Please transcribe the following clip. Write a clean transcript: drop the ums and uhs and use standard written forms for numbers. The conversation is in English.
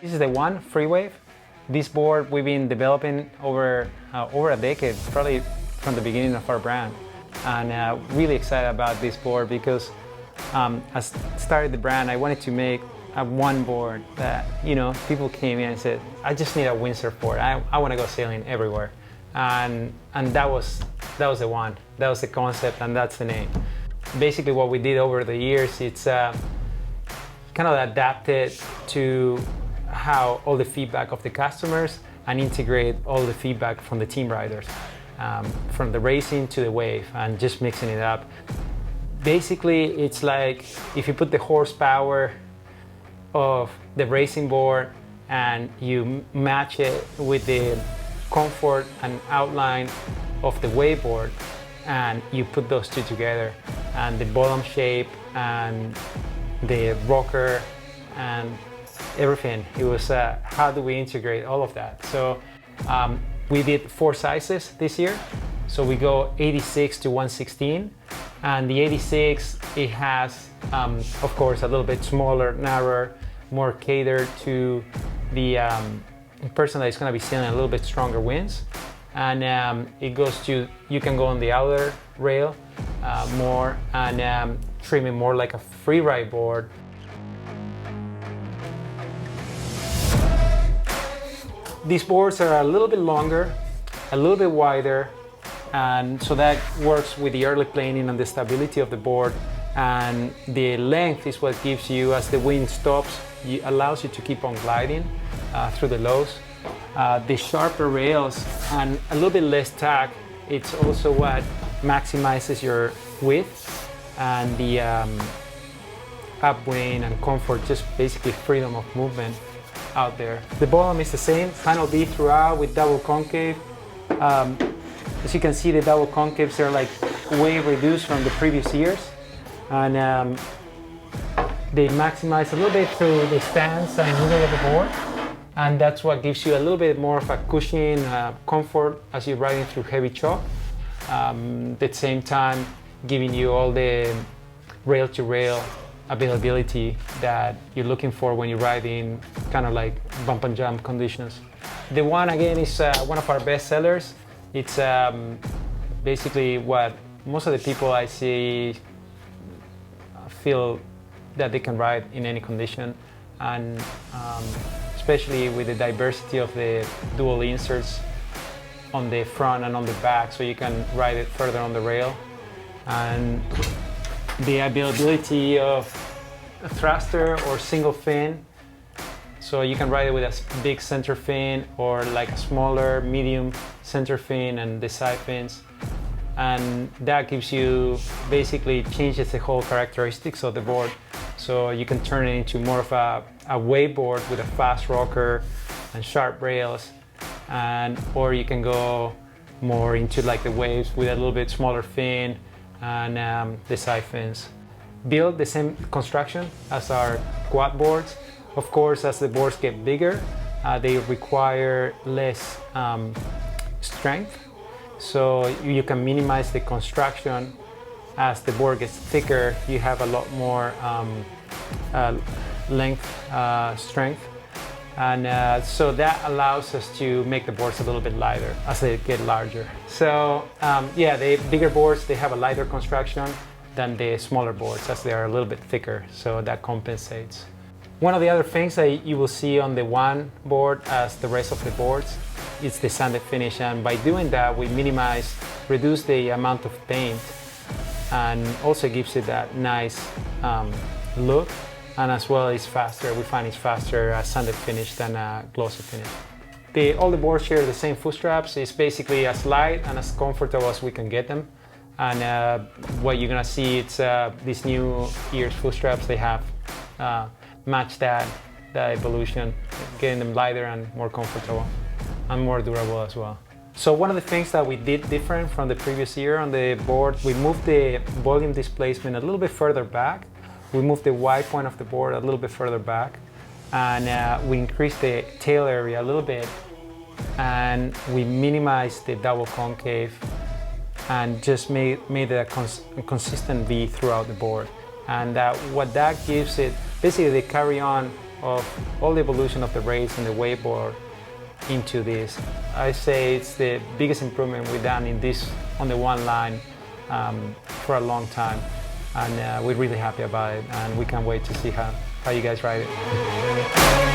This is the One Freewave. This board we've been developing over a decade, probably from the beginning of our brand. And really excited about this board because I started the brand, I wanted to make a one board that, people came in and said, I just need a windsurf board. I want to go sailing everywhere. And that was the one. That was the concept, and that's the name. Basically what we did over the years, it's kind of adapted to how all the feedback of the customers and integrate all the feedback from the team riders, from the racing to the wave, and just mixing it up. Basically, it's like if you put the horsepower of the racing board and you match it with the comfort and outline of the wave board, and you put those two together, and the bottom shape and the rocker and everything. It was how do we integrate all of that? So we did 4 sizes this year. So we go 86 to 116, and the 86, it has, of course, a little bit smaller, narrower, more catered to the person that is going to be sailing a little bit stronger winds. And it goes to, you can go on the outer rail more and trim it more like a free ride board. These boards are a little bit longer, a little bit wider, and so that works with the early planing and the stability of the board. And the length is what gives you, as the wind stops, allows you to keep on gliding through the lows. The sharper rails and a little bit less tack, it's also what maximizes your width and the upwind and comfort, just basically freedom of movement out there. The bottom is the same, panel B throughout with double concave. As you can see, the double concaves are like way reduced from the previous years, and they maximize a little bit through the stance and middle of the board, and that's what gives you a little bit more of a cushion, comfort as you're riding through heavy chalk. At the same time, giving you all the rail-to-rail availability that you're looking for when you ride in kind of like bump and jump conditions. The One, again, is one of our best sellers. It's basically what most of the people I see feel that they can ride in any condition, and especially with the diversity of the dual inserts on the front and on the back, so you can ride it further on the rail. And the availability of a thruster or single fin, so you can ride it with a big center fin or like a smaller, medium center fin and the side fins. And that gives you, basically changes the whole characteristics of the board. So you can turn it into more of a wave board with a fast rocker and sharp rails, or you can go more into like the waves with a little bit smaller fin and the side fins. Build the same construction as our quad boards. Of course, as the boards get bigger, they require less strength, so you can minimize the construction. As the board gets thicker, you have a lot more length, strength, and so that allows us to make the boards a little bit lighter as they get larger. So yeah, the bigger boards, they have a lighter construction than the smaller boards, as they are a little bit thicker, so that compensates. One of the other things that you will see on the One board, as the rest of the boards, is the sanded finish, and by doing that we reduce the amount of paint, and also gives it that nice look, and as well it's faster. We find it's faster a sanded finish than a glossy finish. All the boards share the same foot straps. It's basically as light and as comfortable as we can get them. And what you're gonna see, it's these new year's foot straps, they have matched that evolution, getting them lighter and more comfortable and more durable as well. So one of the things that we did different from the previous year on the board, we moved the volume displacement a little bit further back. We moved the wide point of the board a little bit further back, and we increased the tail area a little bit, and we minimized the double concave and just made it a consistent V throughout the board. And what that gives it, basically the carry on of all the evolution of the race and the wakeboard into this. I say it's the biggest improvement we've done in this on the one line for a long time, and we're really happy about it, and we can't wait to see how you guys ride it.